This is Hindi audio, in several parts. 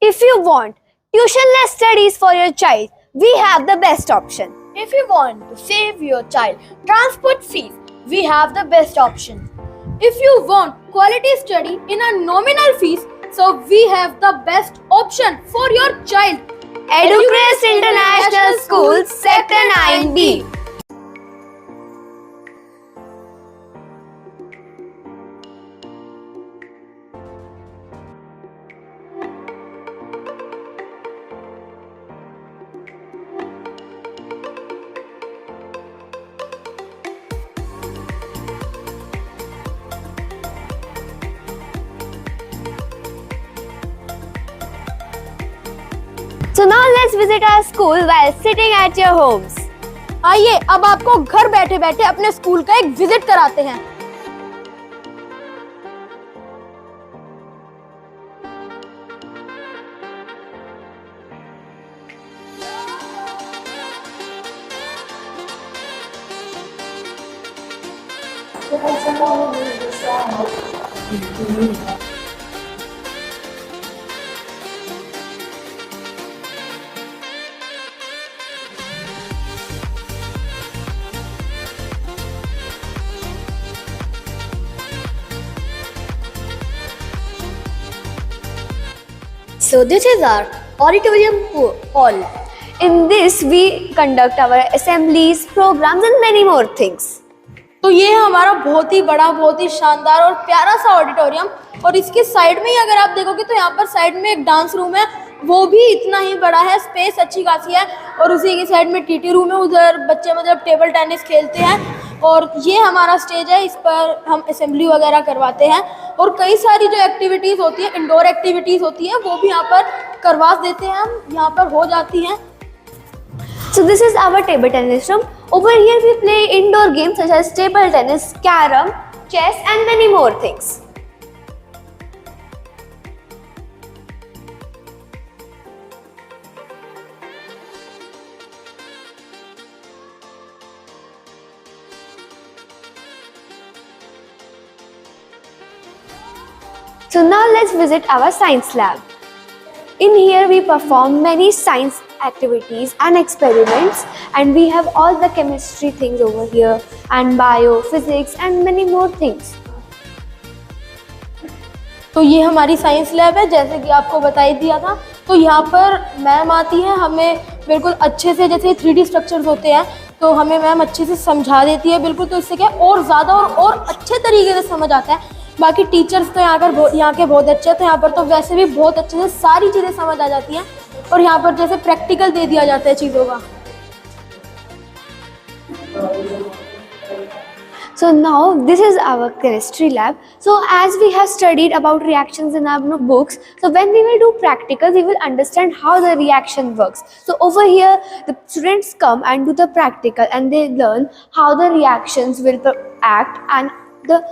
If you want tuition-less studies for your child, we have the best option. If you want to save your child transport fees, we have the best option. If you want quality study in a nominal fees, so we have the best option for your child. Educrest International School, Sector 9B. So now let's visit our school while sitting at your homes. आइए अब आपको घर बैठे बैठे अपने स्कूल का एक विजिट कराते हैं। So this is our auditorium hall. In this, we conduct our assemblies, programs and many more things. तो ये है हमारा बहुत ही बड़ा, बहुत ही शानदार और प्यारा सा ऑडिटोरियम। और इसके साइड में ही अगर आप देखोगे तो यहाँ पर साइड में एक डांस रूम है, वो भी इतना ही बड़ा है, स्पेस अच्छी खासी है। और उसी की साइड में टीटी रूम है, उधर बच्चे मतलब टेबल टेनिस खेलते हैं। और ये हमारा स्टेज है, इस पर हम असेंबली वगैरह करवाते हैं। और कई सारी जो एक्टिविटीज़ होती है, इंडोर एक्टिविटीज़ होती हैं, वो भी यहाँ पर करवा देते हैं हम, यहाँ पर हो जाती हैं। So this is our table tennis room. Over here we play indoor games such as table tennis, carom, chess and many more things. So now let's visit our science lab. In here we perform many science activities and experiments, and we have all the chemistry things over here and bio, physics and many more things. तो ये हमारी साइंस लैब है, जैसे कि आपको बता ही दिया था। तो यहाँ पर मैम आती है, हमें बिल्कुल अच्छे से, जैसे 3D स्ट्रक्चर्स होते हैं तो हमें मैम अच्छे से समझा देती है बिल्कुल। तो इससे क्या और ज़्यादा और अच्छे तरीके से समझ आता है। बाकी टीचर्स तो यहाँ के बहुत अच्छे हैं, तो यहाँ पर तो वैसे भी बहुत अच्छे से सारी चीज़ें समझ आ जाती हैं। और यहाँ पर जैसे प्रैक्टिकल दे दिया जाता है चीज़ों का। So now this is our chemistry lab. So as we have studied about reactions in our books, so when we will do practicals, we will understand how the reaction works. So over here, the students come and do the practical and they learn how the reactions will act and the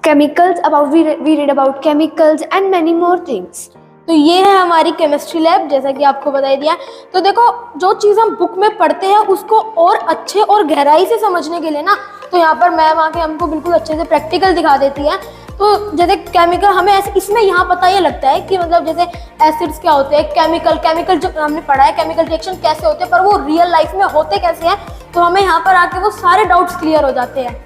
chemicals we read about chemicals and many more things. तो ये है हमारी केमिस्ट्री लैब, जैसा कि आपको बता दिया। तो देखो, जो चीज़ हम बुक में पढ़ते हैं उसको और अच्छे और गहराई से समझने के लिए ना, तो यहाँ पर मैम आके हमको बिल्कुल अच्छे से प्रैक्टिकल दिखा देती है। तो जैसे केमिकल हमें ऐसे इसमें यहाँ पता ये लगता है कि मतलब जैसे एसिड्स क्या होते हैं, केमिकल जो हमने पढ़ा है, केमिकल रिएक्शन कैसे होते हैं, पर वो रियल लाइफ में होते कैसे हैं। तो हमें यहाँ पर आके वो सारे डाउट्स क्लियर हो जाते हैं।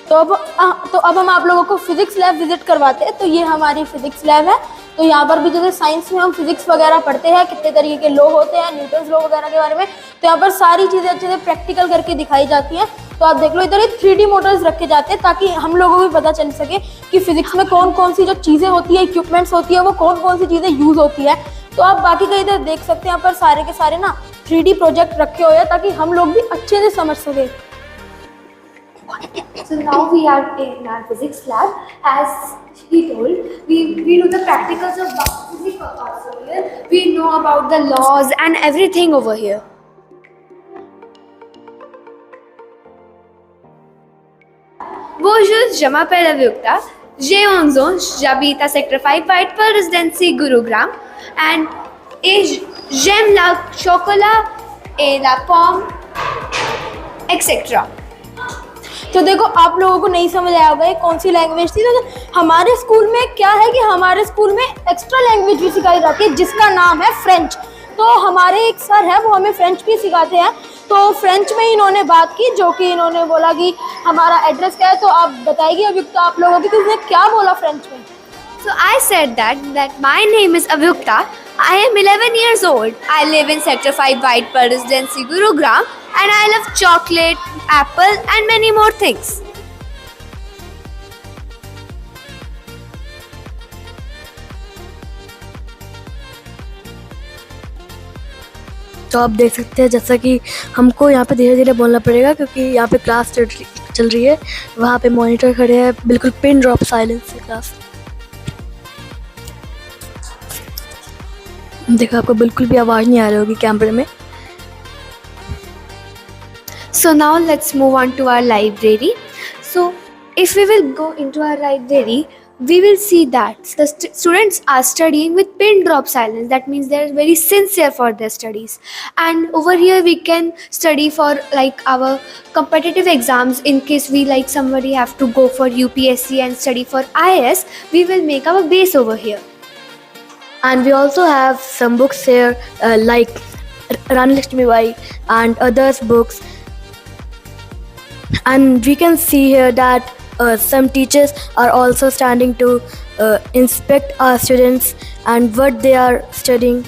तो अब हम आप लोगों को फिजिक्स लैब विजिट करवाते हैं। तो ये हमारी फिजिक्स लैब है। तो यहाँ पर भी जैसे साइंस में हम फिजिक्स वगैरह पढ़ते हैं, कितने तरीके के लॉ होते हैं, न्यूटन्स लॉ वगैरह के बारे में। तो यहाँ पर सारी चीज़ें अच्छे से प्रैक्टिकल करके दिखाई जाती हैं। तो आप देख लो, इधर ये 3D मॉडल्स रखे जाते हैं ताकि हम लोगों को भी पता चल सके कि फिजिक्स में कौन कौन सी जो चीज़ें होती है, इक्विपमेंट्स होती है, वो कौन कौन सी चीज़ें यूज़ होती है। तो आप बाकी का इधर देख सकते हैं, यहाँ पर सारे के सारे ना 3D प्रोजेक्ट रखे हुए हैं ताकि हम लोग भी अच्छे से समझ सकें। So now we are in our physics lab. As he told, we do the practicals of physics also here. We know about the laws and everything over here. Bonjour, je m'appelle Avyukta. Jeonzon, Jabita Sector 5, White Pearl Residency, Gurugram, and J'aime la chocolat et la pomme, etc. तो देखो आप लोगों को नहीं समझ आया होगा ये कौन सी लैंग्वेज थी। तो हमारे स्कूल में क्या है कि हमारे स्कूल में एक्स्ट्रा लैंग्वेज भी सिखाई जाती है जिसका नाम है फ्रेंच। तो हमारे एक सर है वो हमें फ्रेंच भी सिखाते हैं। तो फ्रेंच में इन्होंने बात की जो कि इन्होंने बोला कि हमारा एड्रेस क्या है। तो आप बताइए अभियुक्ता आप लोगों की कि उसने क्या बोला फ्रेंच में। So I said that my name is Avyukta. I am 11 years old. I live in Sector 5 White Pearl Residency, Gurugram, and I love chocolate, apple, and many more things. तो आप देख सकते हैं जैसा कि हमको यहाँ पे धीरे धीरे बोलना पड़ेगा क्योंकि यहाँ पे क्लास चल रही है। वहाँ पे मॉनिटर खड़े हैं, बिल्कुल पिन ड्रॉप साइलेंस से क्लास। देखो आपको बिल्कुल भी आवाज़ नहीं आ रही होगी कैमरे में। So now let's move on to our library. So if we will go into our library, we will see that the students are studying with pin drop silence. That means they are very sincere for their studies. And over here we can study for like our competitive exams. In case we like somebody have to go for UPSC and study for IAS, we will make our base over here. And we also have some books here like Rani Lakshmi Bai and others books. And we can see here that some teachers are also standing to inspect our students and what they are studying.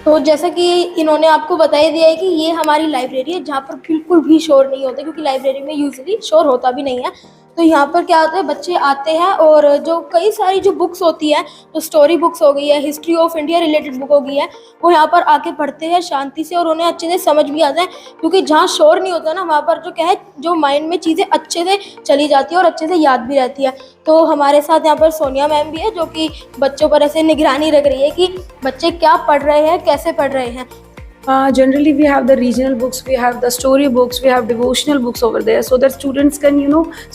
तो जैसा कि इन्होंने आपको बता ही दिया है कि ये हमारी लाइब्रेरी है जहाँ पर बिल्कुल भी शोर नहीं होता क्योंकि लाइब्रेरी में यूजुअली शोर होता भी नहीं है। तो यहाँ पर क्या होता है बच्चे आते हैं और जो कई सारी जो बुक्स होती है तो स्टोरी बुक्स हो गई है, history of India related book हो गई है, वो यहाँ पर आके पढ़ते हैं शांति से और उन्हें अच्छे से समझ भी आता है क्योंकि जहाँ शोर नहीं होता ना वहाँ पर जो क्या है जो माइंड में चीज़ें अच्छे से चली जाती है और अच्छे से याद भी रहती है। तो हमारे साथ यहाँ पर सोनिया मैम भी है जो कि बच्चों पर ऐसे निगरानी रख रही है कि बच्चे क्या पढ़ रहे हैं, कैसे पढ़ रहे हैं। Generally we have the regional books, we have the story books, we have devotional books over there so that students can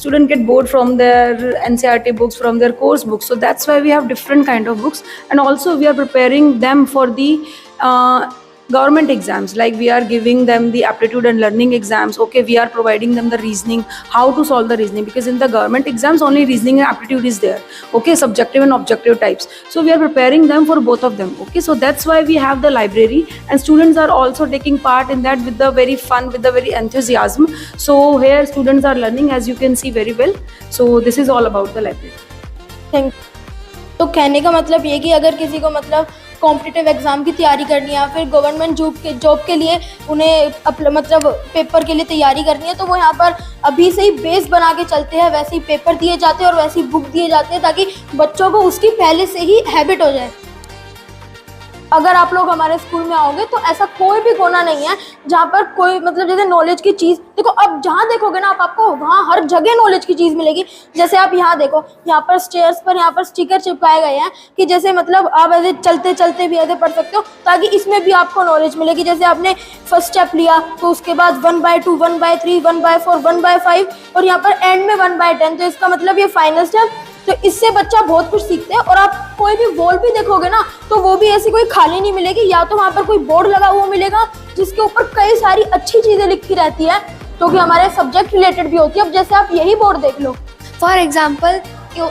student get bored from their NCERT books, from their course books. So that's why we have different kind of books, and also we are preparing them for the government exams, like we are giving them the aptitude and learning exams. Okay, we are providing them the reasoning, how to solve the reasoning, because in the government exams only reasoning and aptitude is there. Okay, subjective and objective types. So we are preparing them for both of them. Okay, so that's why we have the library, and students are also taking part in that with the very fun, with the very enthusiasm. So here students are learning, as you can see very well. So this is all about the library. Thank. तो कहने का मतलब ये कि अगर किसी को मतलब कॉम्पिटिटिव एग्ज़ाम की तैयारी करनी है या फिर गवर्नमेंट जॉब के लिए उन्हें मतलब पेपर के लिए तैयारी करनी है तो वो यहाँ पर अभी से ही बेस बना के चलते हैं। वैसे ही पेपर दिए जाते हैं और वैसे ही बुक दिए जाते हैं ताकि बच्चों को उसकी पहले से ही हैबिट हो जाए। अगर आप लोग हमारे स्कूल में आओगे तो ऐसा कोई भी कोना नहीं है जहाँ पर कोई मतलब जैसे नॉलेज की चीज़ देखो, अब जहाँ देखोगे ना आपको वहाँ हर जगह नॉलेज की चीज़ मिलेगी। जैसे आप यहाँ देखो, यहाँ पर स्टेयर्स पर यहाँ पर स्टिकर चिपकाए गए हैं कि जैसे मतलब आप ऐसे चलते चलते भी ऐसे पढ़ सकते हो ताकि इसमें भी आपको नॉलेज मिलेगी। जैसे आपने फर्स्ट स्टेप लिया तो उसके बाद 1/2, 1/3, 1/4, 1/5 और यहाँ पर एंड में 1/10, तो इसका मतलब ये फाइनल स्टेप। तो इससे बच्चा बहुत कुछ सीखते हैं। और आप कोई भी वॉल भी देखोगे ना तो वो भी ऐसी कोई खाली नहीं मिलेगी, या तो वहाँ पर कोई बोर्ड लगा हुआ मिलेगा जिसके ऊपर कई सारी अच्छी चीज़ें लिखी रहती है जो कि हमारे सब्जेक्ट रिलेटेड भी होती है। अब जैसे आप यही बोर्ड देख लो, For example,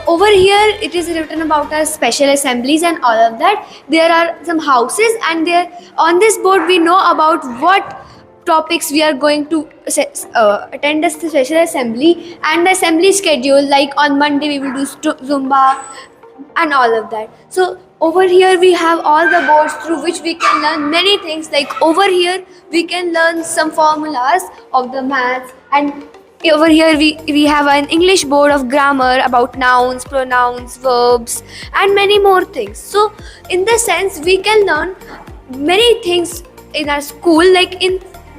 over here it is written about our special assemblies and all of that. There are some houses, and there on this board we know about what topics we are going to attend the special assembly and the assembly schedule. Like on Monday we will do Zumba and all of that. So over here we have all the boards through which we can learn many things. Like over here we can learn some formulas of the maths, and over here we have an English board of grammar about nouns, pronouns, verbs, and many more things. So in the sense we can learn many things in our school. Like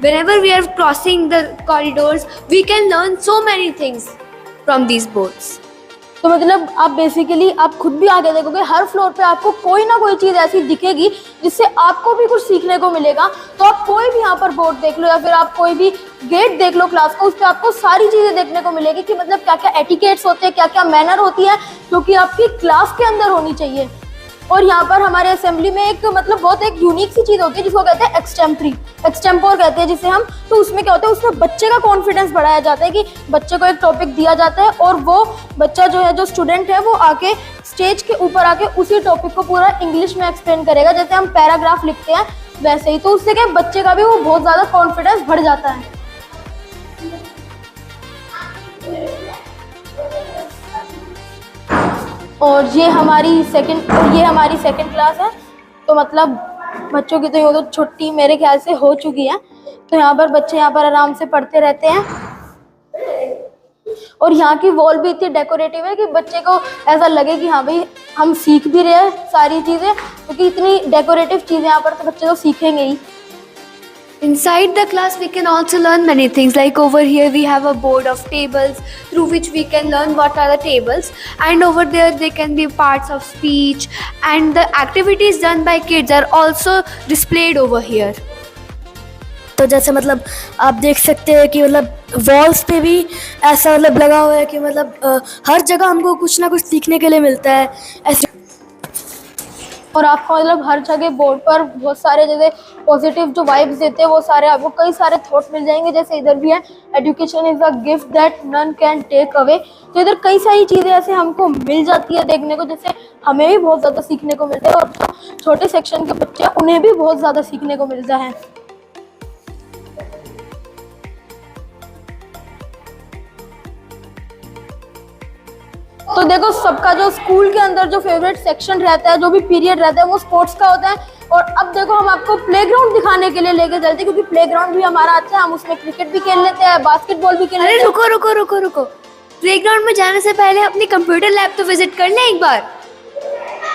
whenever we are crossing the corridors, we can learn so many things from these boards. तो मतलब आप बेसिकली आप खुद भी आगे देखोगे, हर फ्लोर पे आपको कोई ना कोई चीज़ ऐसी दिखेगी जिससे आपको भी कुछ सीखने को मिलेगा। तो आप कोई भी यहाँ पर बोर्ड देख लो या फिर आप कोई भी गेट देख लो क्लास का, उस पर आपको सारी चीज़ें देखने को मिलेगी कि मतलब क्या क्या एटिकेट्स होते हैं, क्या क्या मैनर होती है जो कि आपकी क्लास के अंदर होनी चाहिए। और यहाँ पर हमारे असेंबली में एक मतलब बहुत एक यूनिक सी चीज़ होती है जिसको कहते हैं एक्सटेम्पोर कहते हैं जिसे हम। तो उसमें क्या होता है, उसमें बच्चे का कॉन्फिडेंस बढ़ाया जाता है कि बच्चे को एक टॉपिक दिया जाता है और वो बच्चा जो है, जो स्टूडेंट है, वो आके स्टेज के ऊपर आके उसी टॉपिक को पूरा इंग्लिश में एक्सप्लेन करेगा, जैसे हम पैराग्राफ लिखते हैं वैसे ही। तो उससे क्या बच्चे का भी वो बहुत ज़्यादा कॉन्फिडेंस बढ़ जाता है। और ये हमारी सेकंड क्लास है। तो मतलब बच्चों की तो ये तो छुट्टी मेरे ख्याल से हो चुकी है। तो यहाँ पर बच्चे यहाँ पर आराम से पढ़ते रहते हैं। और यहाँ की वॉल भी इतनी डेकोरेटिव है कि बच्चे को ऐसा लगे कि हाँ भाई हम सीख भी रहे हैं सारी चीज़ें, क्योंकि इतनी डेकोरेटिव चीज़ें यहाँ पर, तो बच्चे तो सीखेंगे ही। Inside the class we can also learn many things, like over here we have a board of tables through which we can learn what are the tables, and over there they can be parts of speech, and the activities done by kids are also displayed over here. तो जैसे मतलब आप देख सकते हैं कि मतलब वॉल्स पे भी ऐसा मतलब लगा हुआ है कि मतलब हर जगह हमको कुछ ना कुछ सीखने के लिए मिलता है ऐसे। और आपको मतलब हर जगह बोर्ड पर बहुत सारे जैसे पॉजिटिव जो वाइब्स देते हैं वो सारे आपको कई सारे थॉट मिल जाएंगे। जैसे इधर भी है, education is a gift that none can take away. तो इधर कई सारी चीज़ें ऐसे हमको मिल जाती है देखने को, जैसे हमें भी बहुत ज़्यादा सीखने को मिलता है और छोटे सेक्शन के बच्चे उन्हें भी बहुत ज़्यादा सीखने को मिलता है। तो देखो सबका जो स्कूल के अंदर जो फेवरेट सेक्शन रहता है, जो भी पीरियड रहता है, वो स्पोर्ट्स का होता है। और अब देखो हम आपको प्लेग्राउंड दिखाने के लिए लेके चलते हैं, क्योंकि प्लेग्राउंड भी हमारा अच्छा है, हम उसमें क्रिकेट भी खेल लेते हैं, बास्केटबॉल भी खेल लेते हैं। अरे रुको रुको रुको रुको, प्लेग्राउंड में जाने से पहले अपनी कंप्यूटर लैब तो विजिट कर लें एक बार।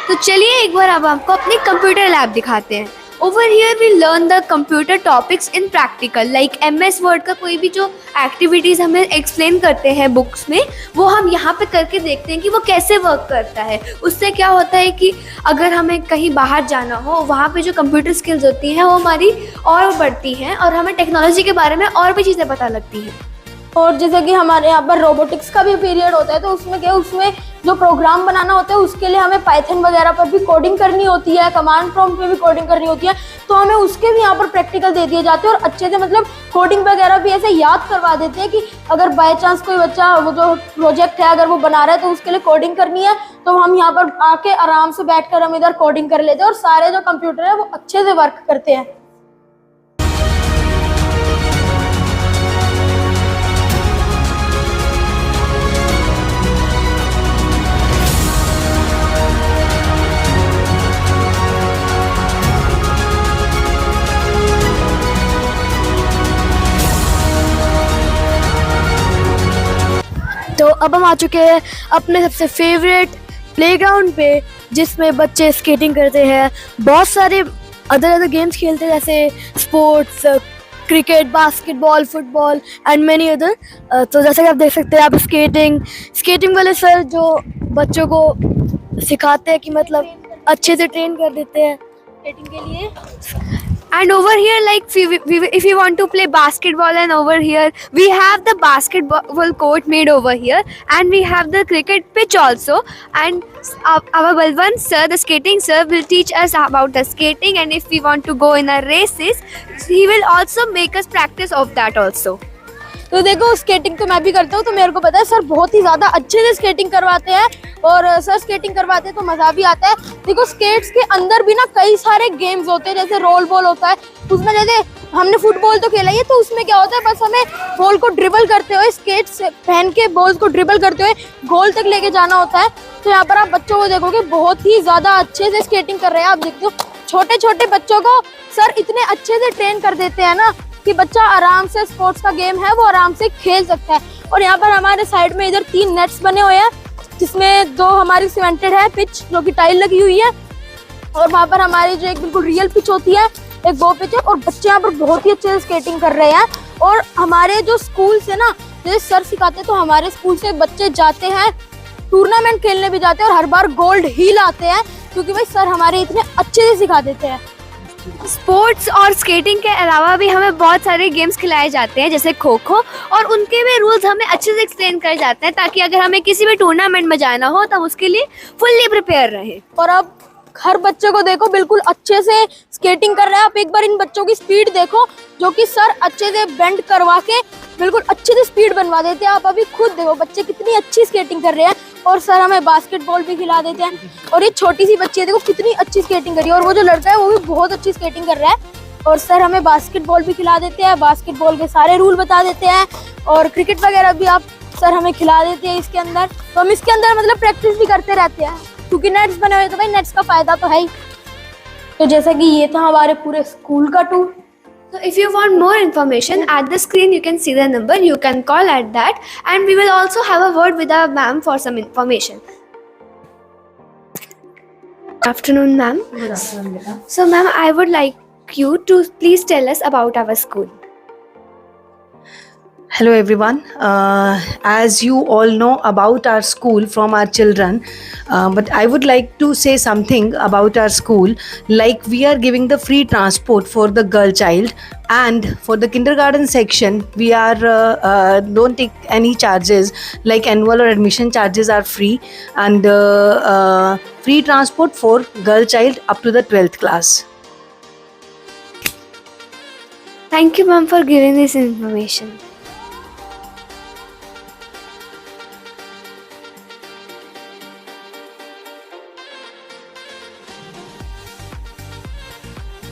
तो चलिए एक बार अब आपको अपनी कंप्यूटर लैब दिखाते हैं। Over here we learn the computer topics in practical, like MS Word का कोई भी जो एक्टिविटीज़ हमें एक्सप्लेन करते हैं बुक्स में, वो हम यहाँ पे करके देखते हैं कि वो कैसे वर्क करता है। उससे क्या होता है कि अगर हमें कहीं बाहर जाना हो, वहाँ पे जो कंप्यूटर स्किल्स होती हैं वो हमारी और बढ़ती हैं और हमें टेक्नोलॉजी के बारे में और भी चीज़ें पता लगती हैं। और जैसे कि हमारे यहाँ पर रोबोटिक्स का भी पीरियड होता है, तो उसमें क्या, उसमें जो प्रोग्राम बनाना होता है उसके लिए हमें पाइथन वगैरह पर भी कोडिंग करनी होती है, कमांड प्रॉम्प्ट में भी कोडिंग करनी होती है। तो हमें उसके भी यहाँ पर प्रैक्टिकल दे दिए जाते हैं और अच्छे से मतलब कोडिंग वगैरह भी ऐसे याद करवा देते हैं कि अगर बाय चांस कोई बच्चा वो जो प्रोजेक्ट है अगर वो बना रहा है तो उसके लिए कोडिंग करनी है, तो हम यहाँ पर आके आराम से बैठकर हम इधर कोडिंग कर लेते हैं और सारे जो कंप्यूटर है वो अच्छे से वर्क करते हैं। तो अब हम आ चुके हैं अपने सबसे फेवरेट प्लेग्राउंड पे, जिसमें बच्चे स्केटिंग करते हैं, बहुत सारे अदर गेम्स खेलते हैं जैसे sports, cricket, basketball, football and many other. तो जैसे कि आप देख सकते हैं, आप स्केटिंग वाले सर जो बच्चों को सिखाते हैं कि मतलब अच्छे से ट्रेन कर देते हैं स्केटिंग के लिए। And over here, like if you want to play basketball, and over here we have the basketball court made over here, and we have the cricket pitch also. And our Balwant sir, the skating sir, will teach us about the skating. And if we want to go in a races, he will also make us practice of that also. तो देखो स्केटिंग तो मैं भी करता हूँ, तो मेरे को पता है सर बहुत ही ज़्यादा अच्छे से स्केटिंग करवाते हैं और सर स्केटिंग करवाते हैं तो मज़ा भी आता है। देखो स्केट्स के अंदर भी ना कई सारे गेम्स होते हैं, जैसे रोल बॉल होता है, उसमें जैसे हमने फुटबॉल तो खेला ही है, तो उसमें क्या होता है बस हमें बॉल को ड्रिबल करते हुए, स्केट्स पहन के बॉल को ड्रिबल करते हुए गोल तक लेके जाना होता है। तो यहाँ पर आप बच्चों को देखोगे बहुत ही ज़्यादा अच्छे से स्केटिंग कर रहे हैं। आप देखते हो छोटे छोटे बच्चों को सर इतने अच्छे से ट्रेन कर देते हैं ना कि बच्चा आराम से स्पोर्ट्स का गेम है वो आराम से खेल सकता है। और यहाँ पर हमारे साइड में इधर 3 नेट्स बने हुए हैं, जिसमें 2 हमारी सीमेंटेड है पिच जो कि टाइल लगी हुई है, और वहाँ पर हमारी जो एक बिल्कुल रियल पिच होती है एक वो पिच है। और बच्चे यहाँ पर बहुत ही अच्छे से स्केटिंग कर रहे हैं। और हमारे जो स्कूल से ना जैसे सर सिखाते हैं, तो हमारे स्कूल से बच्चे जाते हैं टूर्नामेंट खेलने भी जाते हैं और हर बार गोल्ड ही लाते हैं, क्योंकि भाई सर हमारे इतने अच्छे से सिखा देते हैं। स्पोर्ट्स और स्केटिंग के अलावा भी हमें बहुत सारे गेम्स खिलाए जाते हैं जैसे खो खो, और उनके भी रूल्स हमें अच्छे से एक्सप्लेन कर जाते हैं ताकि अगर हमें किसी भी टूर्नामेंट में जाना हो तो हम उसके लिए फुल्ली प्रिपेयर रहें। और अब हर बच्चे को देखो बिल्कुल अच्छे से स्केटिंग कर रहा है। आप एक बार इन बच्चों की स्पीड देखो, जो कि सर अच्छे से बेंड करवा के बिल्कुल अच्छे से स्पीड बनवा देते हैं। आप अभी खुद देखो बच्चे कितनी अच्छी स्केटिंग कर रहे हैं। और सर हमें बास्केटबॉल भी खिला देते हैं। और ये छोटी सी बच्ची है, देखो कितनी अच्छी स्केटिंग कर रही है, और वो जो लड़का है वो भी बहुत अच्छी स्केटिंग कर रहा है। और सर हमें बास्केटबॉल भी खिला देते हैं, बास्केटबॉल के सारे रूल बता देते हैं, और क्रिकेट वगैरह भी आप सर हमें खिला देते हैं इसके अंदर। तो हम इसके अंदर मतलब प्रैक्टिस भी करते रहते हैं, क्योंकि नेट्स बने हुए तो भाई नेट्स का फायदा तो है ही। तो जैसा कि ये था हमारे पूरे स्कूल का tour. So if you want more information, at the screen you can see the number, you can call at that, and we will also have a word with our ma'am for some information. Good afternoon, ma'am. Good afternoon, beta. So ma'am, I would like you to please tell us about our school. Hello everyone. As you all know about our school from our children, but I would like to say something about our school. Like we are giving the free transport for the girl child, and for the kindergarten section we are don't take any charges, like annual or admission charges are free, and free transport for girl child up to the 12th class. Thank you, ma'am, for giving this information.